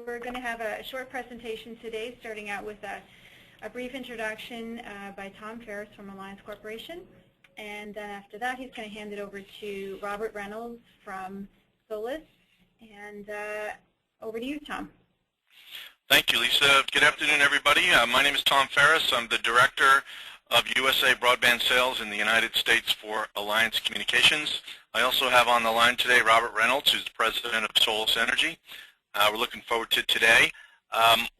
We're going to have a short presentation today, starting out with a brief introduction by Tom Ferris from Alliance Corporation. And then after that, he's going to hand it over to Robert Reynolds from Solis. And over to you, Tom. Thank you, Lisa. Good afternoon, everybody. My name is Tom Ferris. I'm the Director of USA Broadband Sales in the United States for Alliance Communications. I also have on the line today Robert Reynolds, who's the President of Solis Energy. We're looking forward to today.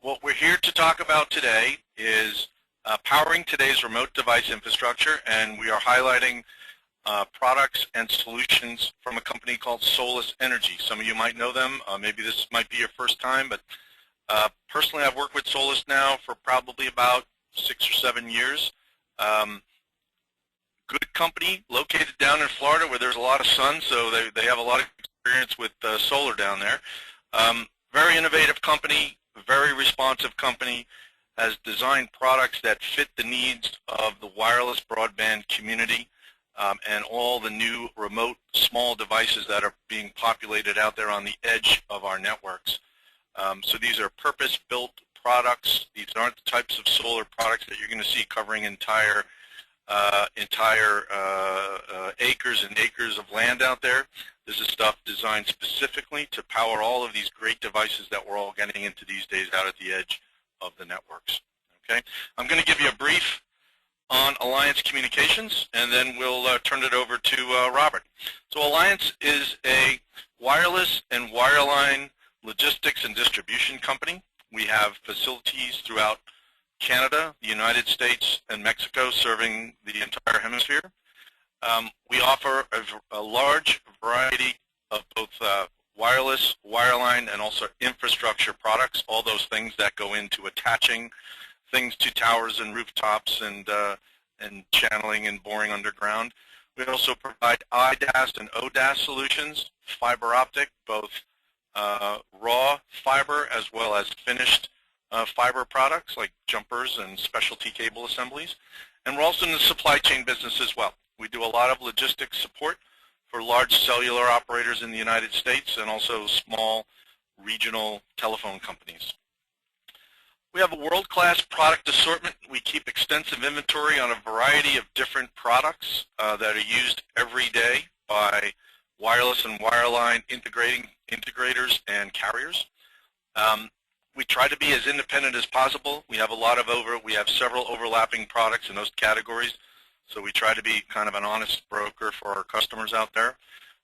What we're here to talk about today is powering today's remote device infrastructure, and we are highlighting products and solutions from a company called Solis Energy. Some of you might know them. Maybe this might be your first time, but personally I've worked with Solis now for probably about 6 or 7 years. Good company located down in Florida where there's a lot of sun, so they have a lot of experience with solar down there. Very innovative company, very responsive company, has designed products that fit the needs of the wireless broadband community and all the new remote small devices that are being populated out there on the edge of our networks. So these are purpose-built products. These aren't the types of solar products that you're going to see covering entire acres and acres of land out there. This is stuff designed specifically to power all of these great devices that we're all getting into these days out at the edge of the networks. Okay, I'm going to give you a brief on Alliance Communications, and then we'll turn it over to Robert. So Alliance is a wireless and wireline logistics and distribution company. We have facilities throughout Canada, the United States, and Mexico, serving the entire hemisphere. We offer a large variety of both wireless, wireline, and also infrastructure products, all those things that go into attaching things to towers and rooftops and channeling and boring underground. We also provide IDAS and ODAS solutions, fiber optic, both raw fiber as well as finished fiber products like jumpers and specialty cable assemblies. And we're also in the supply chain business as well. We do a lot of logistics support for large cellular operators in the United States and also small regional telephone companies. We have a world-class product assortment. We keep extensive inventory on a variety of different products that are used every day by wireless and wireline integrators and carriers. We try to be as independent as possible. We have several overlapping products in those categories, so we try to be kind of an honest broker for our customers out there.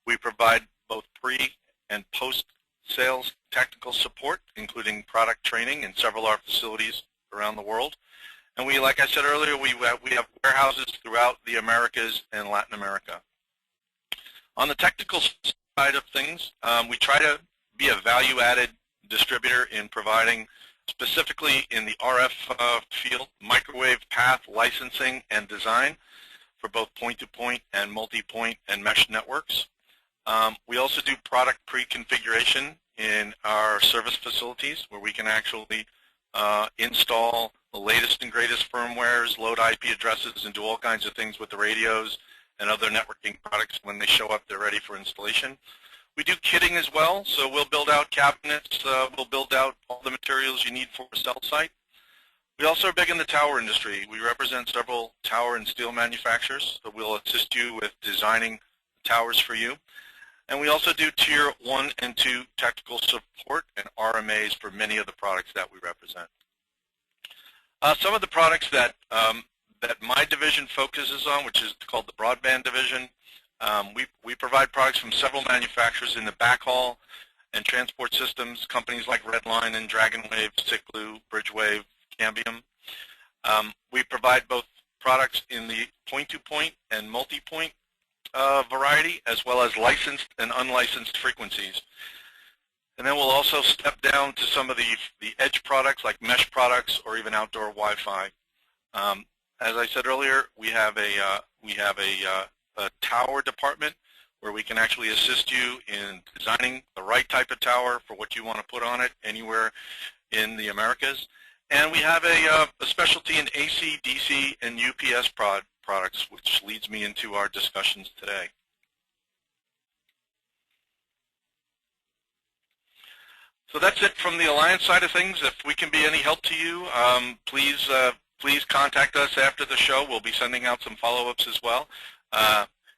We provide both pre- and post-sales technical support, including product training in several of our facilities around the world. And we, like I said earlier, we have warehouses throughout the Americas and Latin America. On the technical side of things, we try to be a value-added distributor in providing, specifically in the RF field, microwave path licensing and design for both point-to-point and multi-point and mesh networks. We also do product pre-configuration in our service facilities where we can actually install the latest and greatest firmwares, load IP addresses, and do all kinds of things with the radios and other networking products. When they show up, they're ready for installation. We do kitting as well, so we'll build out cabinets, we'll build out all the materials you need for a cell site. We also are big in the tower industry. We represent several tower and steel manufacturers, so we'll assist you with designing towers for you. And we also do Tier 1 and 2 technical support and RMAs for many of the products that we represent. Some of the products that my division focuses on, which is called the Broadband Division, we provide products from several manufacturers in the backhaul and transport systems, companies like Redline and DragonWave, Ciclu, Bridgewave, Cambium. We provide both products in the point-to-point and multi-point variety, as well as licensed and unlicensed frequencies. And then we'll also step down to some of the edge products like mesh products or even outdoor Wi-Fi. As I said earlier, we have a tower department where we can actually assist you in designing the right type of tower for what you want to put on it anywhere in the Americas. And we have a specialty in AC, DC, and UPS products, which leads me into our discussions today. So that's it from the Alliance side of things. If we can be any help to you, please contact us after the show. We'll be sending out some follow-ups as well.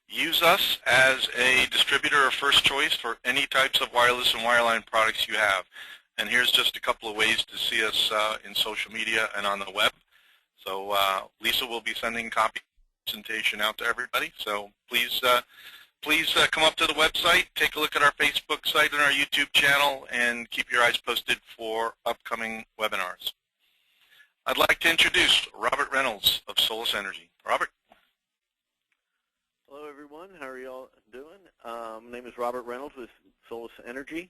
Use us as a distributor of first choice for any types of wireless and wireline products you have. And here's just a couple of ways to see us in social media and on the web. So Lisa will be sending copy presentation out to everybody. So please come up to the website, take a look at our Facebook site and our YouTube channel, and keep your eyes posted for upcoming webinars. I'd like to introduce Robert Reynolds of Solis Energy. Robert. Hello, everyone. How are you all doing? My name is Robert Reynolds with Solis Energy.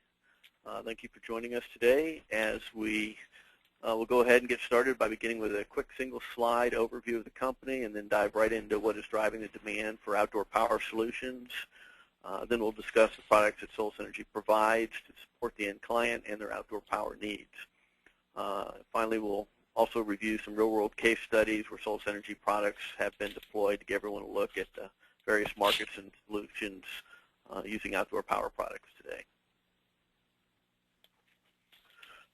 Thank you for joining us today as we will go ahead and get started by beginning with a quick single-slide overview of the company and then dive right into what is driving the demand for outdoor power solutions. Then we'll discuss the products that Solis Energy provides to support the end client and their outdoor power needs. Finally, we'll also review some real-world case studies where Solis Energy products have been deployed to give everyone a look at the various markets and solutions using outdoor power products today.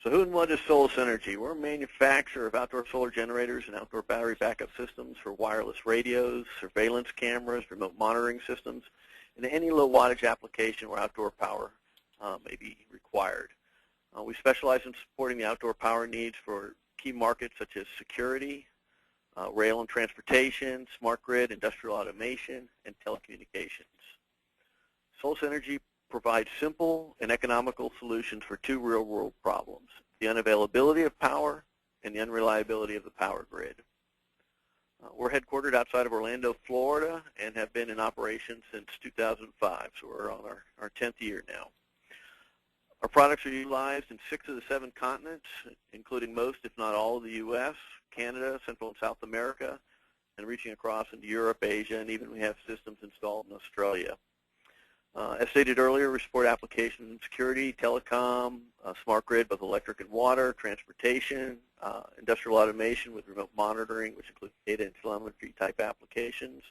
So who and what is Solis Energy? We're a manufacturer of outdoor solar generators and outdoor battery backup systems for wireless radios, surveillance cameras, remote monitoring systems, and any low wattage application where outdoor power may be required. We specialize in supporting the outdoor power needs for key markets such as security, rail and transportation, smart grid, industrial automation, and telecommunications. Solis Energy provides simple and economical solutions for two real-world problems: the unavailability of power and the unreliability of the power grid. We're headquartered outside of Orlando, Florida, and have been in operation since 2005, so we're on our 10th year now. Our products are utilized in 6 of the 7 continents, including most, if not all, of the U.S., Canada, Central and South America, and reaching across into Europe, Asia, and even we have systems installed in Australia. As stated earlier, we support applications in security, telecom, smart grid, both electric and water, transportation, industrial automation with remote monitoring, which includes data and telemetry type applications.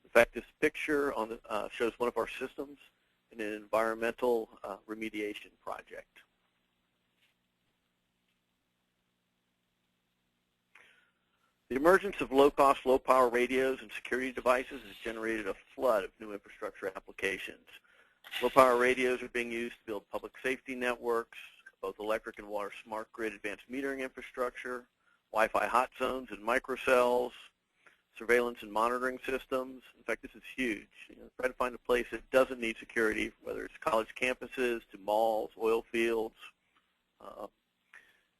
In fact, this picture on the, shows one of our systems in an environmental remediation project. The emergence of low-cost, low-power radios and security devices has generated a flood of new infrastructure applications. Low-power radios are being used to build public safety networks, both electric and water smart grid advanced metering infrastructure, Wi-Fi hot zones and microcells, surveillance and monitoring systems. In fact, this is huge. Try to find a place that doesn't need security, whether it's college campuses to malls, oil fields.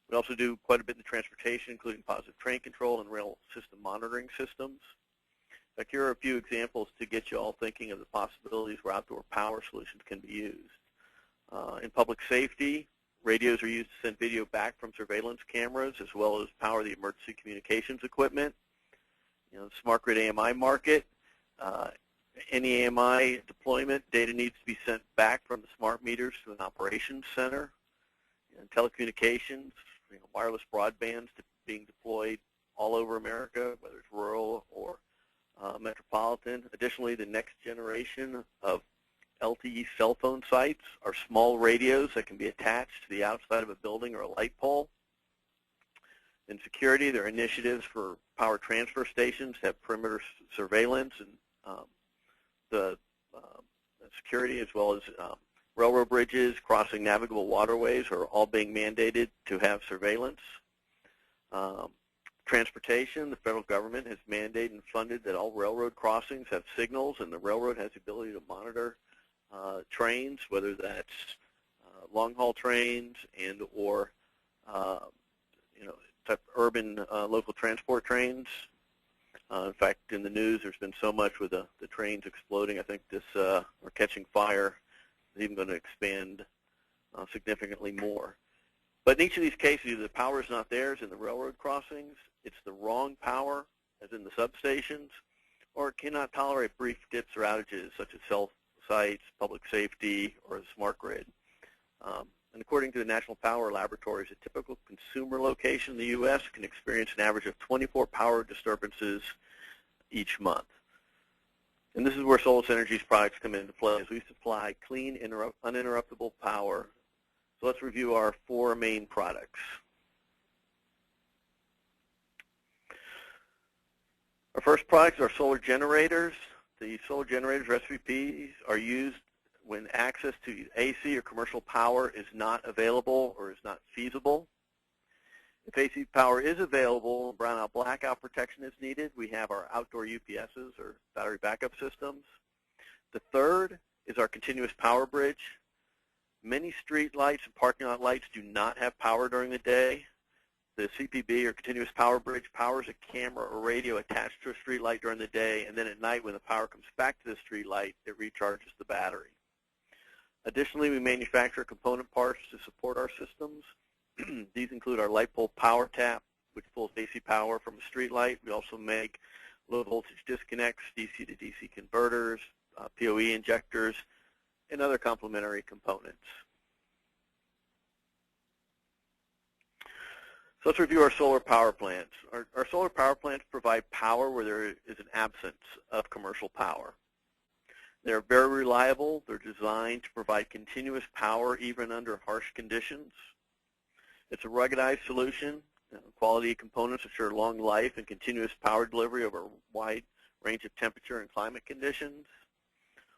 We also do quite a bit in transportation, including positive train control and rail system monitoring systems. In fact, here are a few examples to get you all thinking of the possibilities where outdoor power solutions can be used. In public safety, radios are used to send video back from surveillance cameras as well as power the emergency communications equipment. The smart grid AMI market, any AMI deployment, data needs to be sent back from the smart meters to an operations center. In telecommunications, wireless broadbands being deployed all over America, whether it's rural or metropolitan. Additionally, the next generation of LTE cell phone sites are small radios that can be attached to the outside of a building or a light pole. In security, there are initiatives for power transfer stations to have perimeter surveillance and the security, as well as railroad bridges, crossing navigable waterways are all being mandated to have surveillance. Transportation, the federal government has mandated and funded that all railroad crossings have signals, and the railroad has the ability to monitor trains, whether that's long-haul trains and or type urban local transport trains. In fact, in the news, there's been so much with the trains exploding. I think this or catching fire is even going to expand significantly more. But in each of these cases, either the power is not there, as in the railroad crossings, it's the wrong power, as in the substations, or it cannot tolerate brief dips or outages, such as cell sites, public safety, or the smart grid. And according to the National Power Laboratories, a typical consumer location in the U.S. can experience an average of 24 power disturbances each month. And this is where Solis Energy's products come into play, as we supply clean, uninterruptible power So let's review our 4 main products. Our first products are solar generators. The solar generators, or SVPs, are used when access to AC or commercial power is not available or is not feasible. If AC power is available and brownout blackout protection is needed, we have our outdoor UPSs, or battery backup systems. The third is our continuous power bridge. Many street lights and parking lot lights do not have power during the day. The CPB, or continuous power bridge, powers a camera or radio attached to a street light during the day, and then at night when the power comes back to the street light, it recharges the battery. Additionally, we manufacture component parts to support our systems. These include our light pole power tap, which pulls AC power from a street light. We also make low voltage disconnects, DC to DC converters, PoE injectors, and other complementary components. So let's review our solar power plants. Our solar power plants provide power where there is an absence of commercial power. They're very reliable. They're designed to provide continuous power even under harsh conditions. It's a ruggedized solution. Quality components ensure long life and continuous power delivery over a wide range of temperature and climate conditions.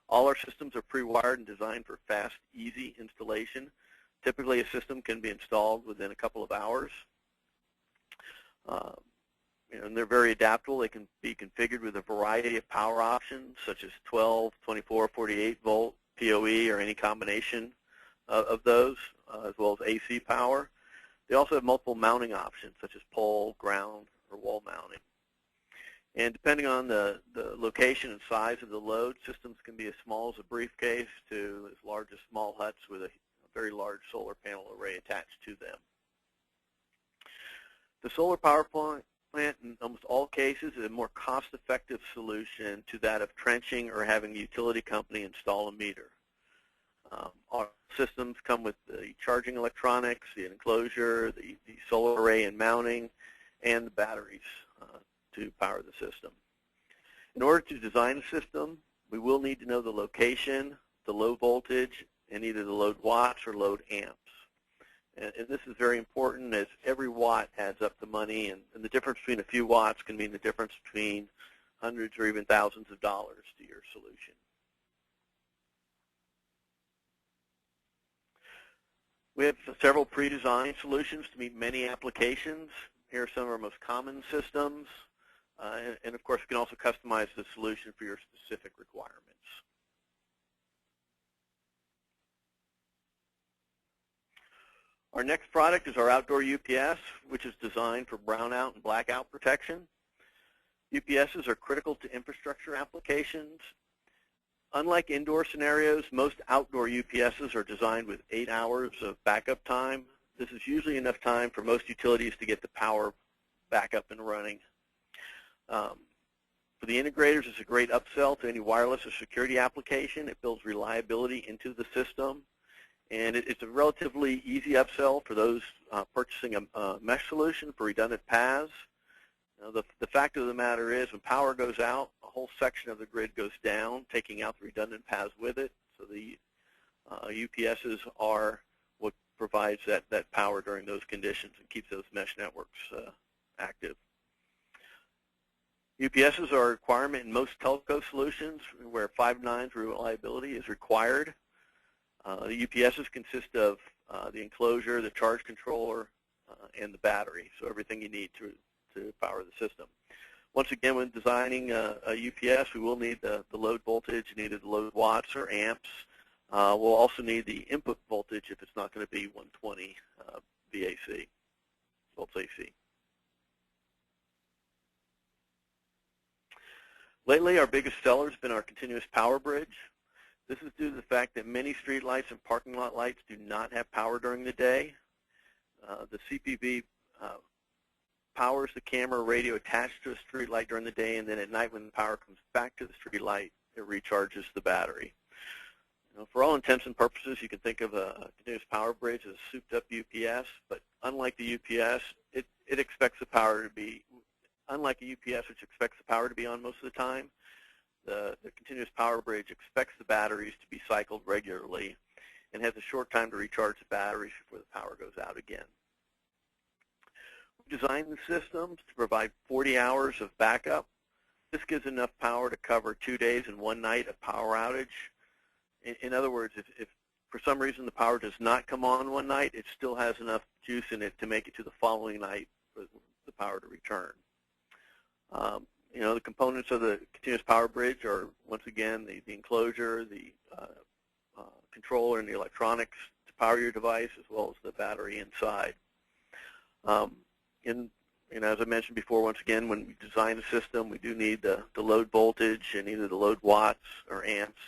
All our systems are pre-wired and designed for fast, easy installation. Typically, a system can be installed within a couple of hours. And they're very adaptable. They can be configured with a variety of power options, such as 12, 24, 48 volt, PoE, or any combination of those, as well as AC power. They also have multiple mounting options, such as pole, ground, or wall mounting. And depending on the location and size of the load, systems can be as small as a briefcase to as large as small huts with a very large solar panel array attached to them. The solar power plant, in almost all cases, is a more cost-effective solution to that of trenching or having a utility company install a meter. Our systems come with the charging electronics, the enclosure, the solar array and mounting, and the batteries to power the system. In order to design a system, we will need to know the location, the low voltage, and either the load watts or load amps. And this is very important, as every watt adds up to money, and the difference between a few watts can mean the difference between hundreds or even thousands of dollars to your solution. We have several pre-designed solutions to meet many applications. Here are some of our most common systems. And of course, you can also customize the solution for your specific requirements. Our next product is our outdoor UPS, which is designed for brownout and blackout protection. UPSs are critical to infrastructure applications. Unlike indoor scenarios, most outdoor UPSs are designed with 8 hours of backup time. This is usually enough time for most utilities to get the power back up and running. For the integrators, it's a great upsell to any wireless or security application. It builds reliability into the system. And it's a relatively easy upsell for those purchasing a mesh solution for redundant paths. The fact of the matter is, when power goes out, a whole section of the grid goes down, taking out the redundant paths with it. So the UPSs are what provides that power during those conditions and keeps those mesh networks active. UPSs are a requirement in most telco solutions where 5 nines reliability is required. The UPSs consist of the enclosure, the charge controller, and the battery, so everything you need to power the system. Once again, when designing a UPS, we will need the load voltage, needed the load watts or amps. We'll also need the input voltage if it's not going to be 120 VAC, volts AC. Lately, our biggest seller has been our continuous power bridge. This is due to the fact that many street lights and parking lot lights do not have power during the day. The CPB powers the camera or radio attached to a street light during the day, and then at night when the power comes back to the street light, it recharges the battery. For all intents and purposes, you can think of a continuous power bridge as a souped-up UPS, but unlike the UPS, it expects the power to be, unlike a UPS which expects the power to be on most of the time, the continuous power bridge expects the batteries to be cycled regularly, and has a short time to recharge the batteries before the power goes out again. We designed the systems to provide 40 hours of backup. This gives enough power to cover 2 days and 1 night of power outage. In other words, if for some reason the power does not come on one night, it still has enough juice in it to make it to the following night for the power to return. You know, the components of the continuous power bridge are, once again, the enclosure, the controller, and the electronics to power your device, as well as the battery inside. And as I mentioned before, once again, when we design the system, we do need the load voltage and either the load watts or amps,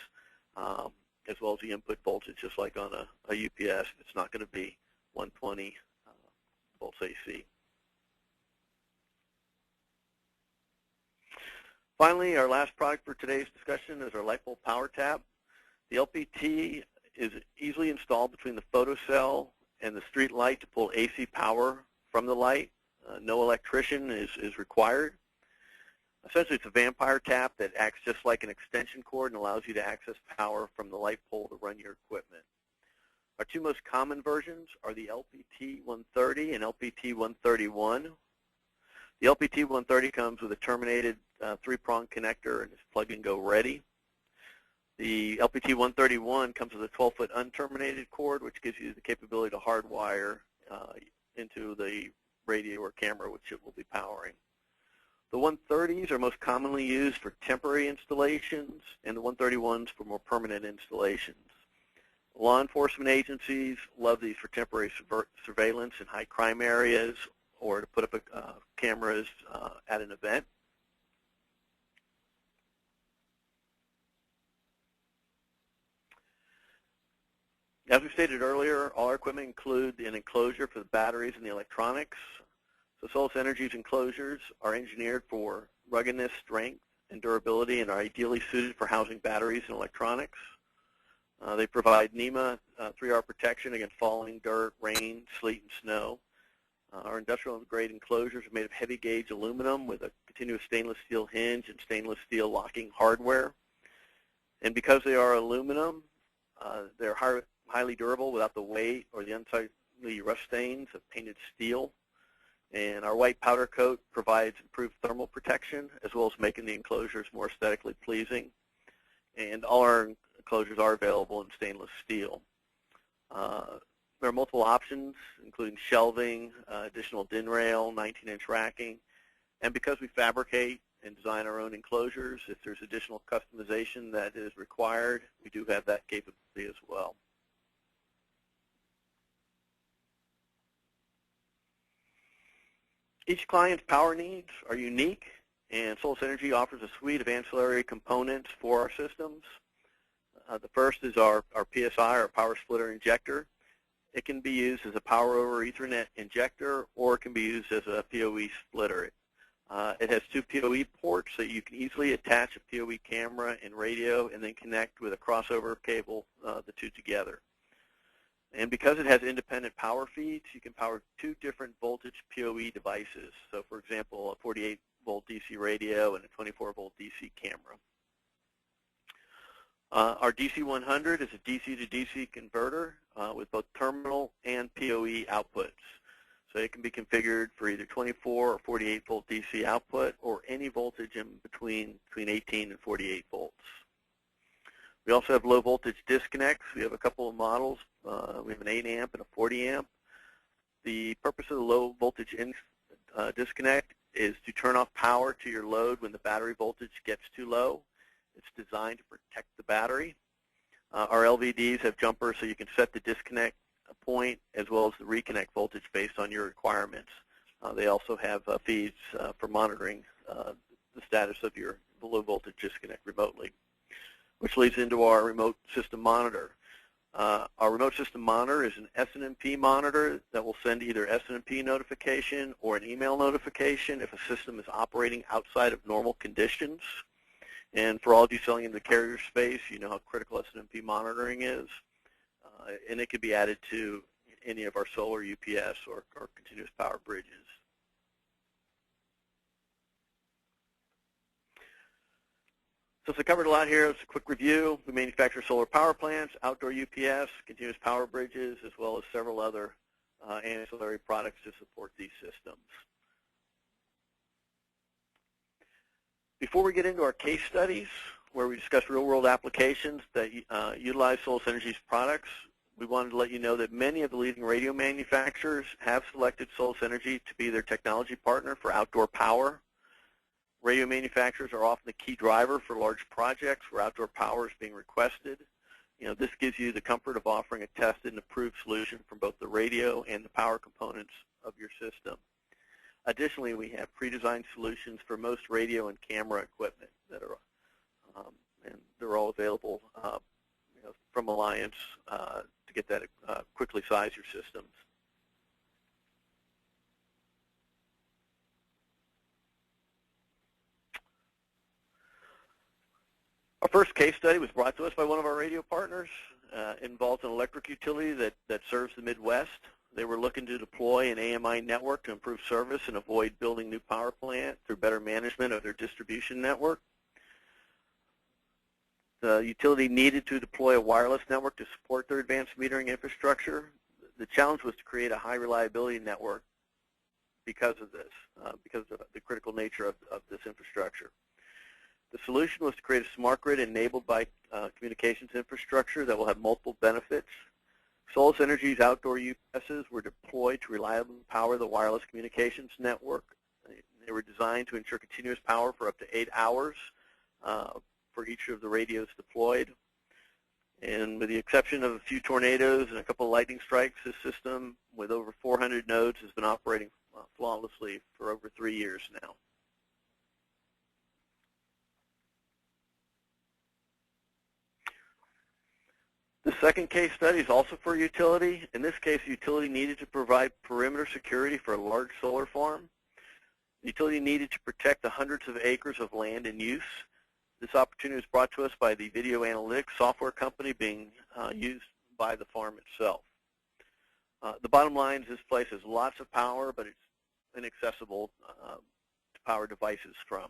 as well as the input voltage, just like on a UPS. It's not going to be 120 volts AC. Finally, our last product for today's discussion is our light bulb power tap. The LPT is easily installed between the photocell and the street light to pull AC power from the light. No electrician is required. Essentially, it's a vampire tap that acts just like an extension cord and allows you to access power from the light pole to run your equipment. Our two most common versions are the LPT 130 and LPT 131. The LPT 130 comes with a terminated 3-prong connector and is plug-and-go ready. The LPT 131 comes with a 12-foot unterminated cord, which gives you the capability to hardwire into the radio or camera, which it will be powering. The 130s are most commonly used for temporary installations, and the 131s for more permanent installations. Law enforcement agencies love these for temporary surveillance in high crime areas or to put up cameras at an event. As we stated earlier, all our equipment include an enclosure for the batteries and the electronics. So Solis Energy's enclosures are engineered for ruggedness, strength, and durability and are ideally suited for housing batteries and electronics. They provide NEMA 3R protection against falling dirt, rain, sleet, and snow. Our industrial-grade enclosures are made of heavy-gauge aluminum with a continuous stainless steel hinge and stainless steel locking hardware. And because they are aluminum, they're highly durable without the weight or the unsightly rust stains of painted steel. And our white powder coat provides improved thermal protection as well as making the enclosures more aesthetically pleasing. And all our enclosures are available in stainless steel. There are multiple options, including shelving, additional DIN rail, 19-inch racking. And because we fabricate and design our own enclosures, if there's additional customization that is required, we do have that capability as well. Each client's power needs are unique, and Solis Energy offers a suite of ancillary components for our systems. The first is our PSI, our power splitter injector. It can be used as a power over Ethernet injector, or it can be used as a PoE splitter. It has 2 PoE ports, so you can easily attach a PoE camera and radio and then connect with a crossover cable the two together. And because it has independent power feeds, you can power 2 different voltage PoE devices. So for example, a 48-volt DC radio and a 24-volt DC camera. Our DC100 is a DC to DC converter with both terminal and PoE outputs. So it can be configured for either 24 or 48-volt DC output or any voltage in between 18 and 48 volts. We also have low voltage disconnects. We have a couple of models. We have an 8 amp and a 40 amp. The purpose of the low voltage disconnect is to turn off power to your load when the battery voltage gets too low. It's designed to protect the battery. Our LVDs have jumpers so you can set the disconnect point as well as the reconnect voltage based on your requirements. They also have feeds for monitoring the status of your low voltage disconnect remotely, which leads into our remote system monitor. Our remote system monitor is an SNMP monitor that will send either SNMP notification or an email notification if a system is operating outside of normal conditions. And for all of you selling in the carrier space, you know how critical SNMP monitoring is. And it could be added to any of our solar UPS or continuous power bridges. Since I covered a lot here, it's a quick review. We manufacture solar power plants, outdoor UPS, continuous power bridges, as well as several other ancillary products to support these systems. Before we get into our case studies, where we discuss real-world applications that utilize Solis Energy's products, we wanted to let you know that many of the leading radio manufacturers have selected Solis Energy to be their technology partner for outdoor power. Radio manufacturers are often the key driver for large projects where outdoor power is being requested. This gives you the comfort of offering a tested and approved solution from both the radio and the power components of your system. Additionally, we have pre-designed solutions for most radio and camera equipment that are, and they're all available from Alliance to get that quickly size your systems. Our first case study was brought to us by one of our radio partners. It involves an electric utility that serves the Midwest. They were looking to deploy an AMI network to improve service and avoid building new power plant through better management of their distribution network. The utility needed to deploy a wireless network to support their advanced metering infrastructure. The challenge was to create a high reliability network because of this, because of the critical nature of this infrastructure. The solution was to create a smart grid enabled by communications infrastructure that will have multiple benefits. Solis Energy's outdoor UPSs were deployed to reliably power the wireless communications network. They were designed to ensure continuous power for up to 8 hours for each of the radios deployed. And with the exception of a few tornadoes and a couple of lightning strikes, this system with over 400 nodes has been operating flawlessly for over 3 years now. The second case study is also for a utility. In this case, the utility needed to provide perimeter security for a large solar farm. The utility needed to protect the hundreds of acres of land in use. This opportunity was brought to us by the video analytics software company being used by the farm itself. The bottom line is this place has lots of power, but it's inaccessible to power devices from.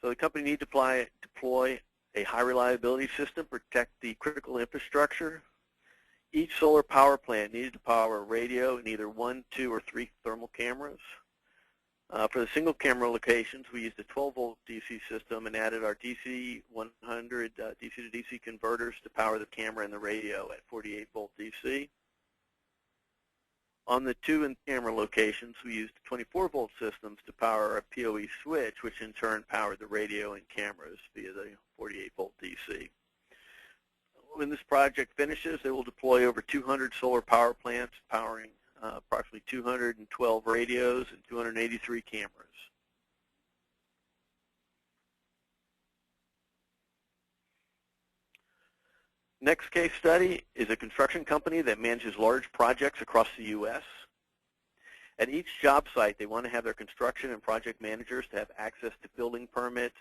So the company needed to deploy a high reliability system to protect the critical infrastructure. Each solar power plant needed to power a radio and either 1, 2, or 3 thermal cameras. For the single camera locations, we used a 12-volt DC system and added our DC 100 DC to DC converters to power the camera and the radio at 48-volt DC. On the 2 and camera locations, we used 24-volt systems to power a PoE switch, which in turn powered the radio and cameras via the 48-volt DC. When this project finishes, they will deploy over 200 solar power plants powering approximately 212 radios and 283 cameras. Next case study is a construction company that manages large projects across the U.S. At each job site, they want to have their construction and project managers to have access to building permits,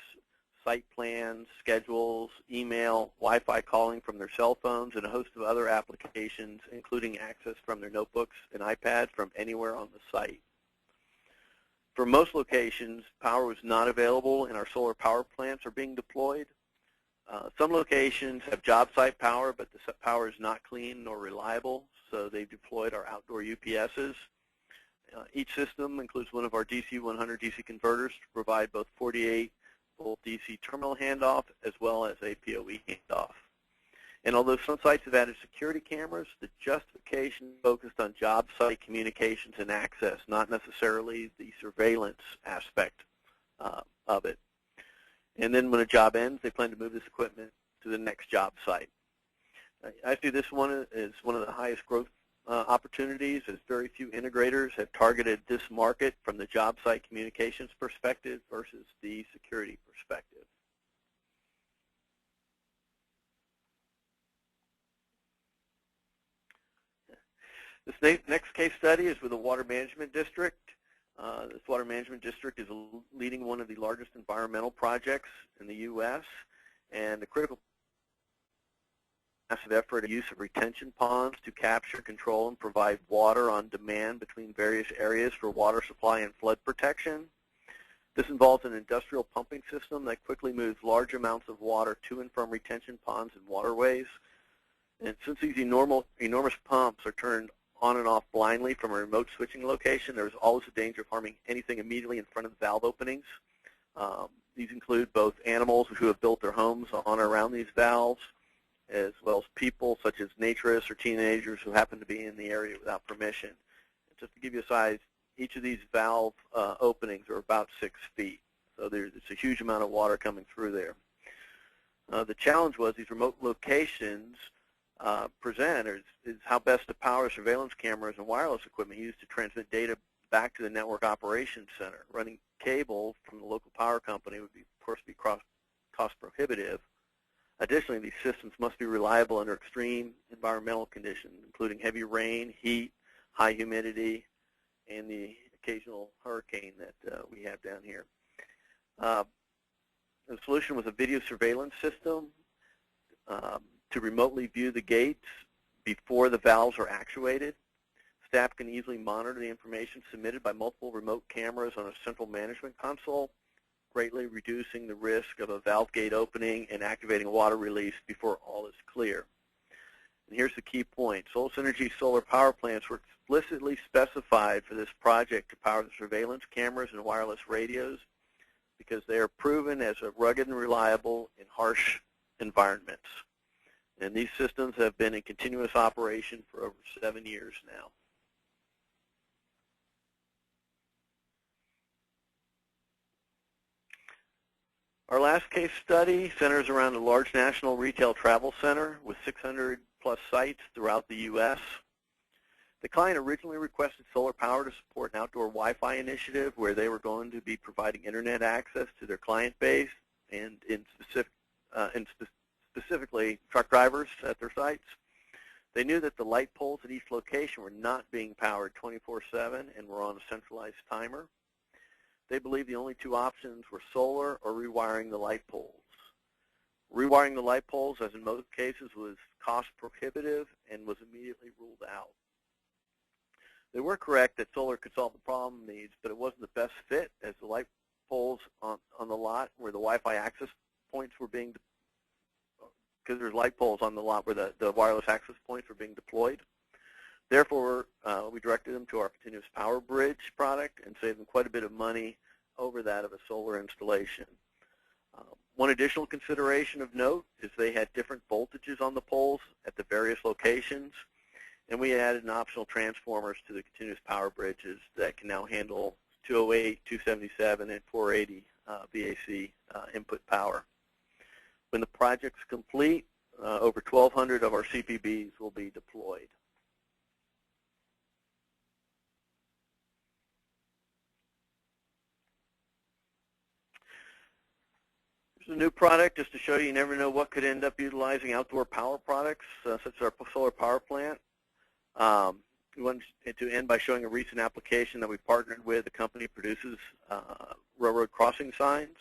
site plans, schedules, email, Wi-Fi calling from their cell phones, and a host of other applications, including access from their notebooks and iPads from anywhere on the site. For most locations, power was not available and our solar power plants are being deployed. Some locations have job site power, but the power is not clean nor reliable, so they've deployed our outdoor UPSs. Each system includes one of our DC 100 DC converters to provide both 48-volt DC terminal handoff as well as a PoE handoff. And although some sites have added security cameras, the justification focused on job site communications and access, not necessarily the surveillance aspect of it. And then when a job ends, they plan to move this equipment to the next job site. I see this one as one of the highest growth opportunities, as very few integrators have targeted this market from the job site communications perspective versus the security perspective. This next case study is with a water management district. This water management district is leading one of the largest environmental projects in the U.S. and the critical massive effort and use of retention ponds to capture, control, and provide water on demand between various areas for water supply and flood protection. This involves an industrial pumping system that quickly moves large amounts of water to and from retention ponds and waterways. And since these enormous pumps are turned on and off blindly from a remote switching location, there's always a danger of harming anything immediately in front of the valve openings. These include both animals who have built their homes on or around these valves, as well as people such as naturists or teenagers who happen to be in the area without permission. Just to give you a size, each of these valve openings are about 6 feet. So it's a huge amount of water coming through there. The challenge was these remote locations present is how best to power surveillance cameras and wireless equipment used to transmit data back to the network operations center. Running cable from the local power company would, of course, be cost prohibitive. Additionally, these systems must be reliable under extreme environmental conditions, including heavy rain, heat, high humidity, and the occasional hurricane that we have down here. The solution was a video surveillance system to remotely view the gates before the valves are actuated. Staff can easily monitor the information submitted by multiple remote cameras on a central management console, greatly reducing the risk of a valve gate opening and activating a water release before all is clear. And here's the key point. Solis Energy solar power plants were explicitly specified for this project to power the surveillance cameras and wireless radios because they are proven as rugged and reliable in harsh environments. And these systems have been in continuous operation for over 7 years now. Our last case study centers around a large national retail travel center with 600+ sites throughout the U.S. The client originally requested solar power to support an outdoor Wi-Fi initiative where they were going to be providing internet access to their client base and specifically truck drivers at their sites. They knew that the light poles at each location were not being powered 24/7 and were on a centralized timer. They believed the only two options were solar or rewiring the light poles. Rewiring the light poles, as in most cases, was cost prohibitive and was immediately ruled out. They were correct that solar could solve the problem needs, but it wasn't the best fit as the light poles on the lot where the Wi-Fi access points were being, because there's light poles on the lot where the wireless access points were being deployed. Therefore, we directed them to our continuous power bridge product and saved them quite a bit of money over that of a solar installation. One additional consideration of note is they had different voltages on the poles at the various locations, and we added an optional transformers to the continuous power bridges that can now handle 208, 277, and 480 VAC input power. When the project's complete, over 1,200 of our CPBs will be deployed. Here's a new product just to show you never know what could end up utilizing outdoor power products, such as our solar power plant. We wanted to end by showing a recent application that we partnered with. A company produces railroad crossing signs.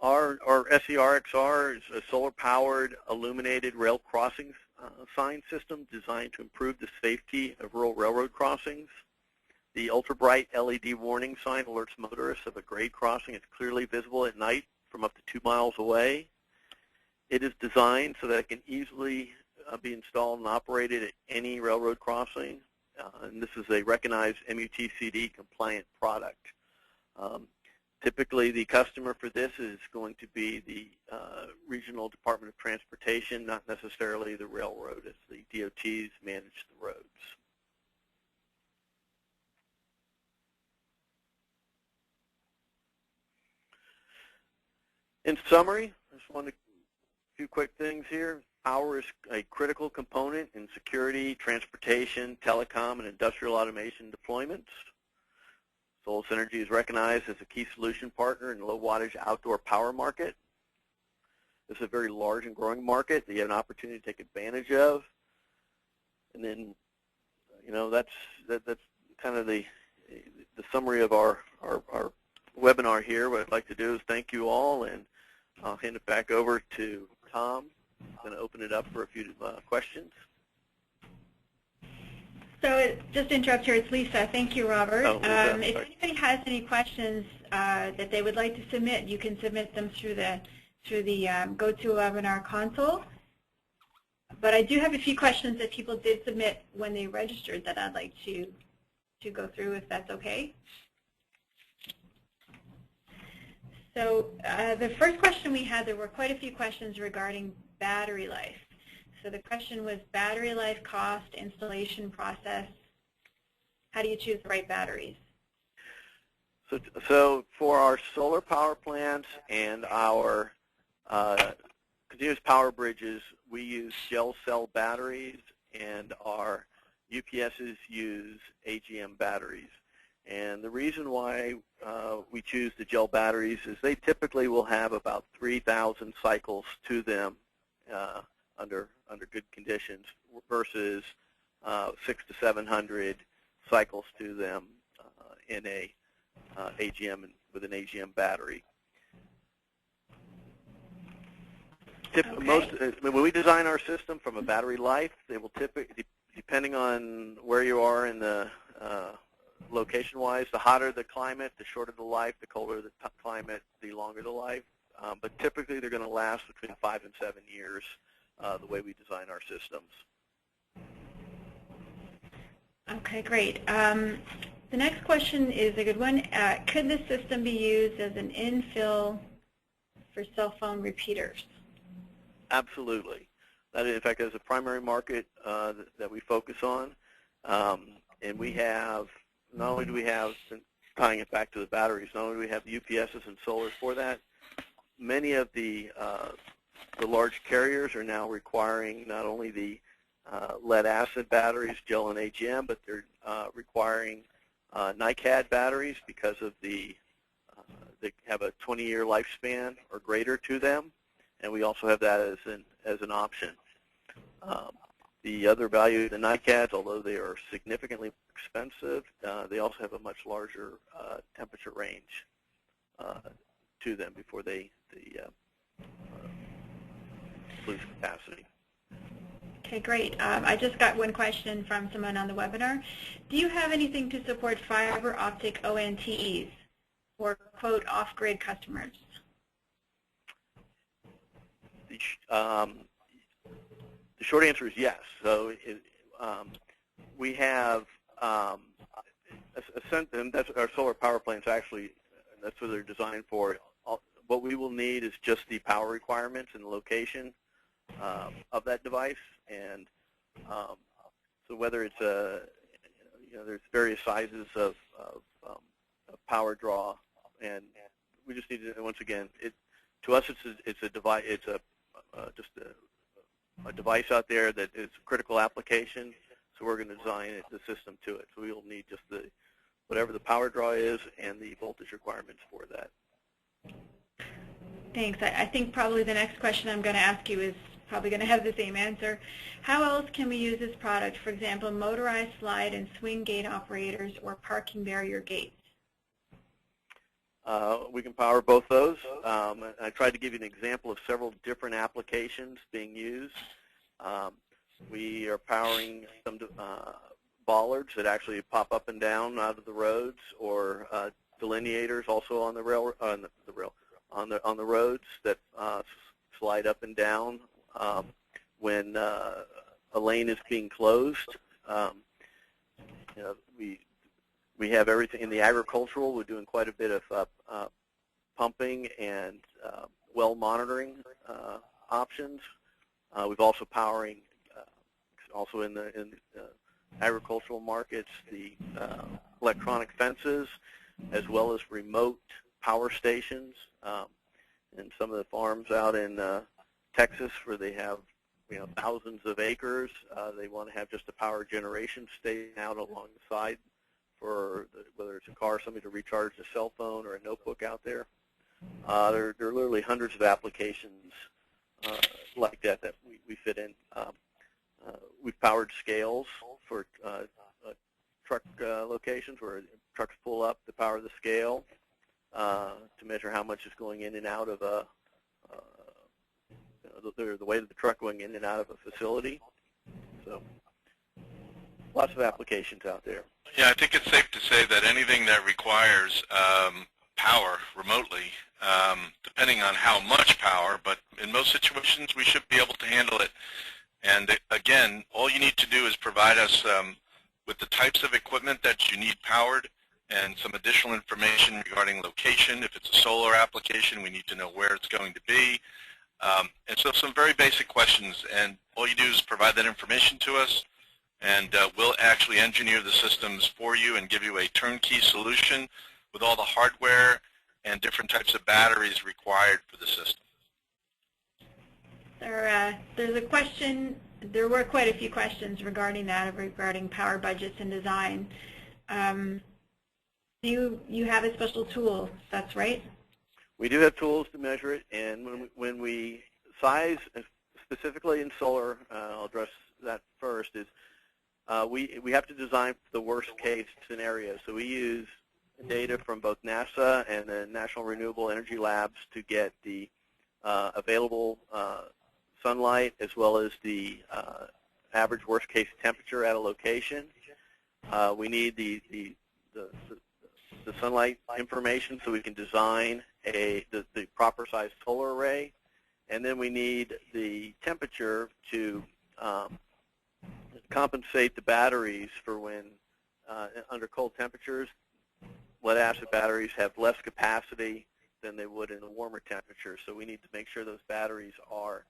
Our SERXR is a solar-powered illuminated rail crossing sign system designed to improve the safety of rural railroad crossings. The ultra-bright LED warning sign alerts motorists of a grade crossing. It's clearly visible at night from up to 2 miles away. It is designed so that it can easily be installed and operated at any railroad crossing. And this is a recognized MUTCD compliant product. Typically, the customer for this is going to be the Regional Department of Transportation, not necessarily the railroad, as the DOTs manage the roads. In summary, I just wanted a few quick things here. Power is a critical component in security, transportation, telecom, and industrial automation deployments. Solis Energy is recognized as a key solution partner in the low wattage outdoor power market. This is a very large and growing market that you have an opportunity to take advantage of. And then, you know, that's kind of the summary of our webinar here. What I'd like to do is thank you all, and I'll hand it back over to Tom. I'm going to open it up for a few questions. Just to interrupt here, it's Lisa. Thank you, Robert. Oh, Lisa, if anybody has any questions that they would like to submit, you can submit them through the GoToWebinar console. But I do have a few questions that people did submit when they registered that I'd like to go through, if that's okay. So the first question we had, there were quite a few questions regarding battery life. So the question was battery life, cost, installation process. How do you choose the right batteries? So for our solar power plants and our continuous power bridges, we use gel cell batteries, and our UPSs use AGM batteries. And the reason why we choose the gel batteries is they typically will have about 3,000 cycles to them under good conditions versus 600 to 700 cycles to them in a AGM with an AGM battery. Okay. When we design our system from a battery life, they will typically, depending on where you are in the location-wise, the hotter the climate, the shorter the life, the colder the climate, the longer the life. But typically they're going to last between 5 and 7 years the way we design our systems. Okay, great. The next question is a good one. Could this system be used as an infill for cell phone repeaters? Absolutely. That, in fact, is a primary market that we focus on. And we have, not only do we have, tying it back to the batteries, not only do we have UPSs and solar for that, many of the large carriers are now requiring not only the lead-acid batteries, gel and AGM, but they're requiring NiCad batteries because of they have a 20-year lifespan or greater to them, and we also have that as an option. The other value of the NiCads, although they are significantly expensive, they also have a much larger temperature range to them before they lose capacity. Okay, great. I just got one question from someone on the webinar. Do you have anything to support fiber optic ONTEs or, quote, off-grid customers? The short answer is yes. So we have, and that's our solar power plants actually, that's what they're designed for. What we will need is just the power requirements and the location of that device. And so whether it's there's various sizes of power draw, and we just need to, once again, to us it's a device, it's just a device out there that is a critical application. So we're going to design the system to it. So we will need just whatever the power draw is and the voltage requirements for that. Thanks. I think probably the next question I'm going to ask you is probably going to have the same answer. How else can we use this product? For example, motorized slide and swing gate operators or parking barrier gates. We can power both those. I tried to give you an example of several different applications being used. We are powering some bollards that actually pop up and down out of the roads, or delineators also on the roads that slide up and down when a lane is being closed. We have everything in the agricultural. We're doing quite a bit of pumping and well monitoring options. We've also powering, also in the agricultural markets, the electronic fences, as well as remote power stations. And some of the farms out in Texas, where they have thousands of acres, they want to have just a power generation station out along the side for whether it's a car, somebody to recharge a cell phone or a notebook out there. There are literally hundreds of applications like that we fit in. We've powered scales for truck locations where trucks pull up to power the scale to measure how much is going in and out of the weight of the truck going in and out of a facility. So lots of applications out there. Yeah, I think it's safe to say that anything that requires power remotely, depending on how much power, but in most situations we should be able to handle it. And again, all you need to do is provide us with the types of equipment that you need powered and some additional information regarding location. If it's a solar application, we need to know where it's going to be. And so some very basic questions, and all you do is provide that information to us, and we'll actually engineer the systems for you and give you a turnkey solution with all the hardware and different types of batteries required for the system. There's a question, there were quite a few questions regarding that, regarding power budgets and design. You have a special tool, that's right? We do have tools to measure it, and when we size, specifically in solar, I'll address that first, is we have to design for the worst case scenario. So we use data from both NASA and the National Renewable Energy Labs to get the available sunlight as well as the average worst case temperature at a location. We need the sunlight information so we can design the proper size solar array, and then we need the temperature to compensate the batteries for when under cold temperatures. Lead acid batteries have less capacity than they would in a warmer temperature, so we need to make sure those batteries are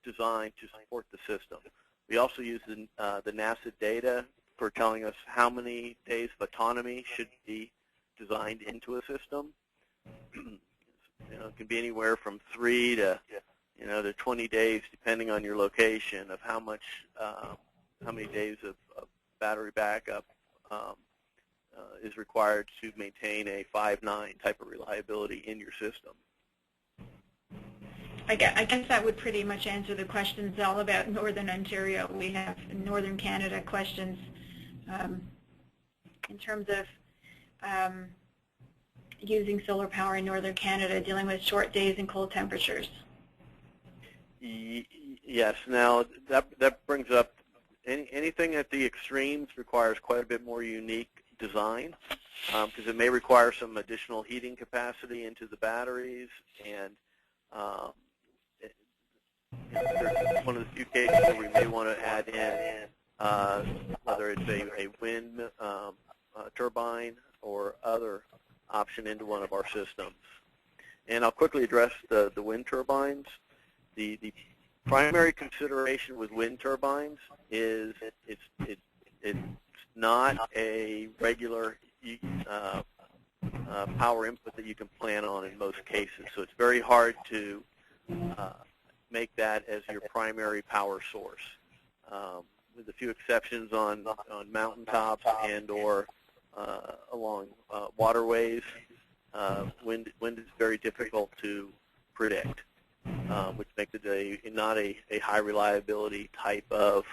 designed to support the system. We also use the NASA data for telling us how many days of autonomy should be designed into a system. It can be anywhere from 3 to to 20 days, depending on your location, of how many days of battery backup is required to maintain a 5.9 type of reliability in your system. I guess that would pretty much answer the questions all about Northern Ontario. We have Northern Canada questions in terms of using solar power in Northern Canada, dealing with short days and cold temperatures. Yes. Now that brings up anything at the extremes requires quite a bit more unique design, because it may require some additional heating capacity into the batteries, and there's one of the few cases where we may want to add in whether it's a wind turbine or other option into one of our systems. And I'll quickly address the wind turbines. The primary consideration with wind turbines is it's not a regular power input that you can plan on in most cases. So it's very hard to make that as your primary power source. With a few exceptions on mountaintops and or along waterways, wind is very difficult to predict, which makes it not a high reliability type of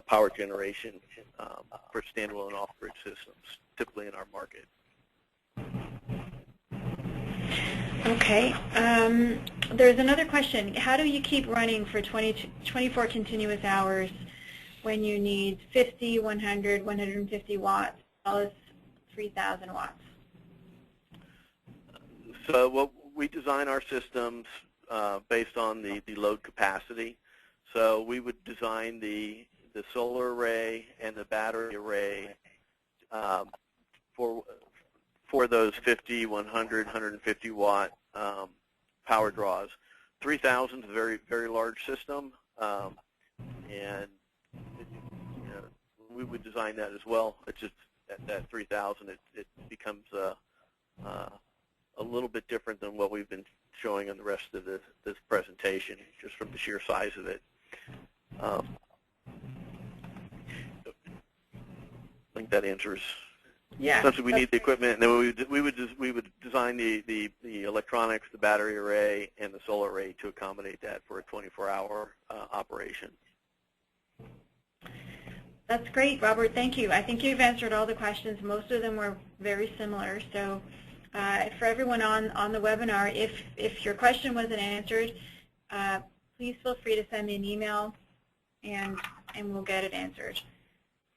power generation for standalone off-grid systems, typically in our market. Okay. There's another question. How do you keep running for 24 continuous hours when you need 50, 100, 150 watts, as well as 3,000 watts? So we design our systems based on the load capacity. So we would design the solar array and the battery array for those 50, 100, 150 watt power draws. 3,000 is a very, very large system, and we would design that as well. It's just at that 3,000, it becomes a little bit different than what we've been showing on the rest of this presentation, just from the sheer size of it. I think that answers. Yeah. Essentially, we need the equipment, and then we would design the electronics, the battery array, and the solar array to accommodate that for a 24-hour operation. That's great, Robert. Thank you. I think you've answered all the questions. Most of them were very similar. So for everyone on the webinar, if your question wasn't answered, please feel free to send me an email, and we'll get it answered.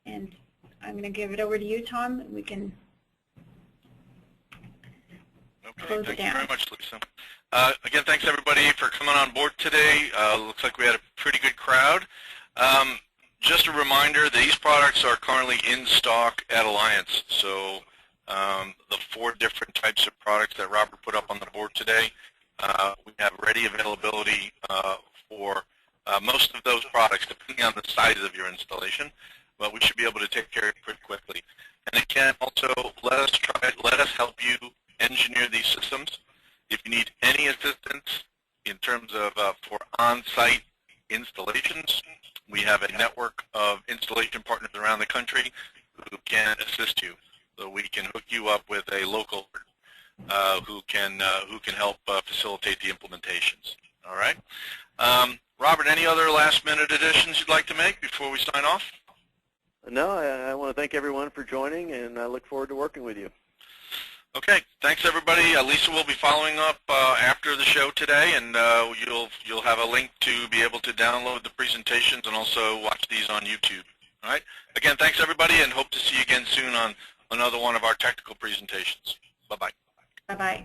And I'm going to give it over to you, Tom. We can close it Thank you down. very much, Lisa. Again, thanks everybody for coming on board today. Looks like we had a pretty good crowd. Just a reminder, these products are currently in stock at Alliance. So the 4 different types of products that Robert put up on the board today, we have ready availability for most of those products, depending on the size of your installation. But we should be able to take care of it pretty quickly. And again, also let us help you engineer these systems. If you need any assistance in terms of for on-site installations, we have a network of installation partners around the country who can assist you. So we can hook you up with a local who can help facilitate the implementations. All right. Robert, any other last-minute additions you'd like to make before we sign off? No, I want to thank everyone for joining, and I look forward to working with you. Okay, thanks everybody. Lisa will be following up after the show today, and you'll have a link to be able to download the presentations and also watch these on YouTube. All right. Again, thanks everybody, and hope to see you again soon on another one of our technical presentations. Bye-bye. Bye-bye.